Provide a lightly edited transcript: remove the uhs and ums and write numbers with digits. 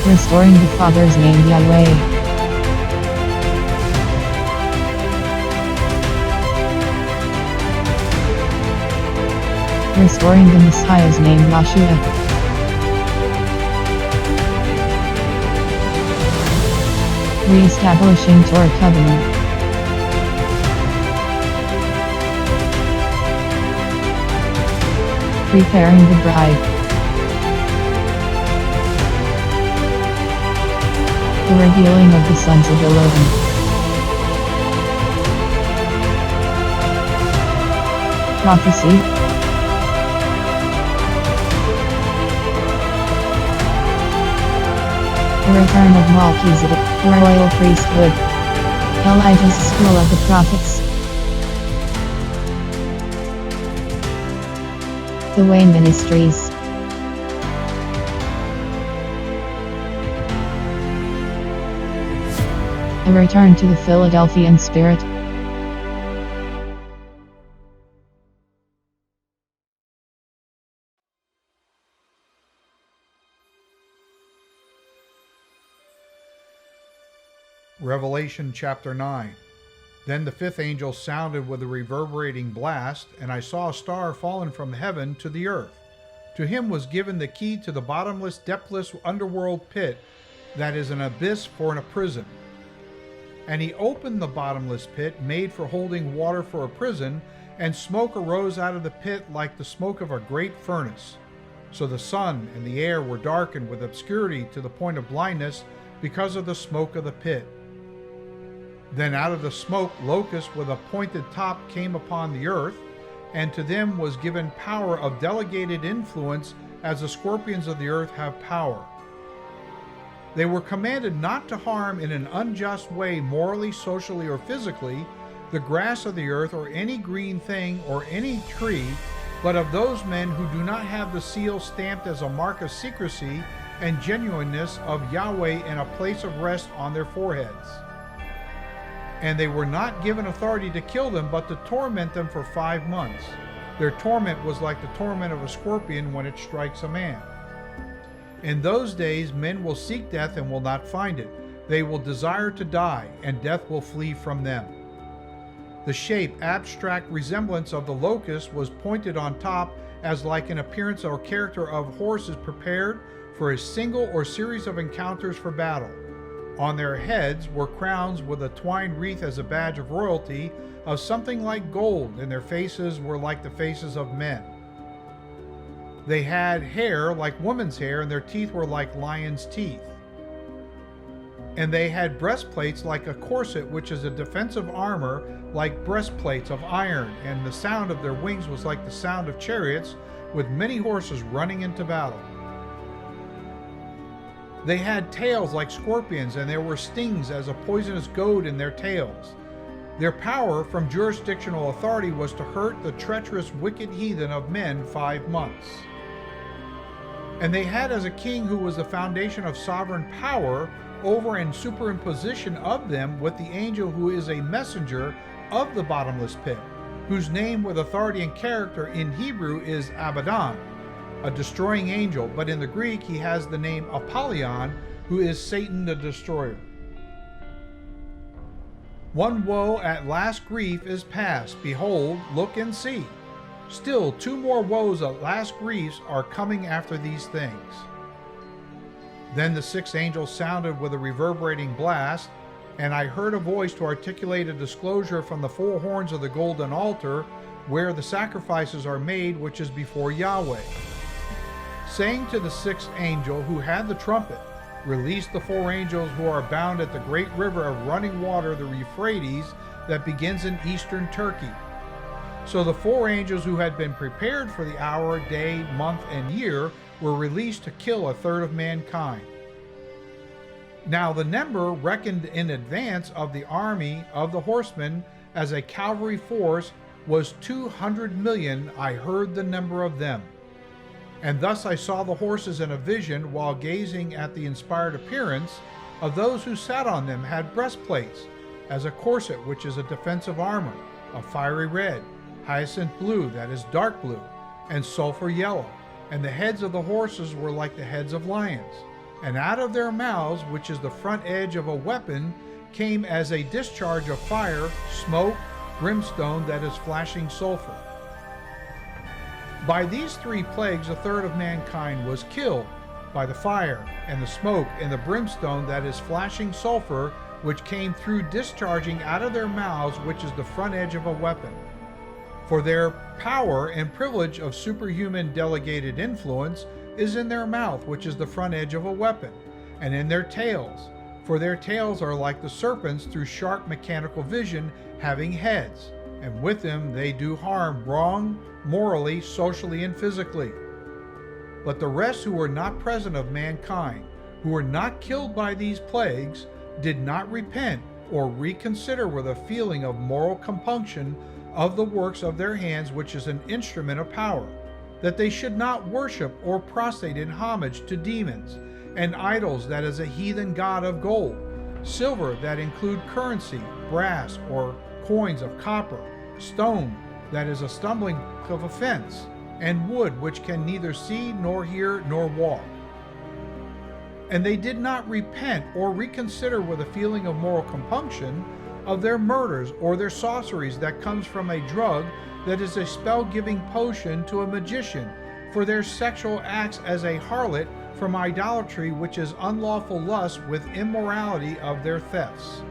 Restoring the Father's name Yahweh. Restoring the Messiah's name Yahshua. Re-establishing Torah covenant. Preparing the bride. The revealing of the sons of Elohim. Prophecy. The return of Melchizedek, the royal priesthood. Elijah's school of the prophets. The Way Ministries. A return to the Philadelphian spirit. Revelation chapter 9. Then the fifth angel sounded with a reverberating blast, and I saw a star fallen from heaven to the earth. To him was given the key to the bottomless, depthless underworld pit, that is an abyss for a prison. And he opened the bottomless pit, made for holding water for a prison, and smoke arose out of the pit like the smoke of a great furnace. So the sun and the air were darkened with obscurity to the point of blindness because of the smoke of the pit. Then out of the smoke locusts with a pointed top came upon the earth, and to them was given power of delegated influence as the scorpions of the earth have power. They were commanded not to harm in an unjust way morally, socially, or physically the grass of the earth or any green thing or any tree, but of those men who do not have the seal stamped as a mark of secrecy and genuineness of Yahweh and a place of rest on their foreheads. And they were not given authority to kill them, but to torment them for 5 months. Their torment was like the torment of a scorpion when it strikes a man. In those days men will seek death and will not find it. They will desire to die, and death will flee from them. The shape, abstract resemblance of the locust was pointed on top as like an appearance or character of horses prepared for a single or series of encounters for battle. On their heads were crowns with a twined wreath as a badge of royalty of something like gold, and their faces were like the faces of men. They had hair like woman's hair, and their teeth were like lion's teeth. And they had breastplates like a corset, which is a defensive armor, like breastplates of iron, and the sound of their wings was like the sound of chariots, with many horses running into battle. They had tails like scorpions, and there were stings as a poisonous goad in their tails. Their power from jurisdictional authority was to hurt the treacherous wicked heathen of men 5 months. And they had as a king who was the foundation of sovereign power over and superimposition of them with the angel who is a messenger of the bottomless pit, whose name with authority and character in Hebrew is Abaddon, a destroying angel, but in the Greek he has the name Apollyon, who is Satan the destroyer. One woe at last grief is past. Behold, look and see. Still 2 more woes at last griefs are coming after these things. Then the 6th angel sounded with a reverberating blast, and I heard a voice to articulate a disclosure from the 4 horns of the golden altar, where the sacrifices are made, which is before Yahweh, saying to the 6th angel who had the trumpet, Release the 4 angels who are bound at the great river of running water, the Euphrates, that begins in eastern Turkey. So the 4 angels who had been prepared for the hour, day, month, and year were released to kill 1/3 of mankind. Now the number reckoned in advance of the army of the horsemen as a cavalry force was 200 million. I heard the number of them. And thus I saw the horses in a vision while gazing at the inspired appearance of those who sat on them had breastplates, as a corset which is a defensive armor, of fiery red, hyacinth blue, that is dark blue, and sulfur yellow, and the heads of the horses were like the heads of lions, And out of their mouths, which is the front edge of a weapon, came as a discharge of fire, smoke, brimstone that is flashing sulfur. By these three plagues, a third of mankind was killed by the fire and the smoke and the brimstone that is flashing sulfur, which came through discharging out of their mouths, which is the front edge of a weapon. For their power and privilege of superhuman delegated influence is in their mouth, which is the front edge of a weapon, and in their tails. For their tails are like the serpents through sharp mechanical vision, having heads, and with them they do harm, wrong, morally, socially, and physically. But the rest who were not present of mankind, who were not killed by these plagues, did not repent or reconsider with a feeling of moral compunction of the works of their hands, which is an instrument of power, that they should not worship or prostrate in homage to demons, and idols that is a heathen god of gold, silver that include currency, brass or coins of copper, stone that is a stumbling of offense, and wood which can neither see nor hear nor walk. And they did not repent or reconsider with a feeling of moral compunction of their murders or their sorceries that comes from a drug that is a spell-giving potion to a magician, for their sexual acts as a harlot from idolatry, which is unlawful lust with immorality of their thefts.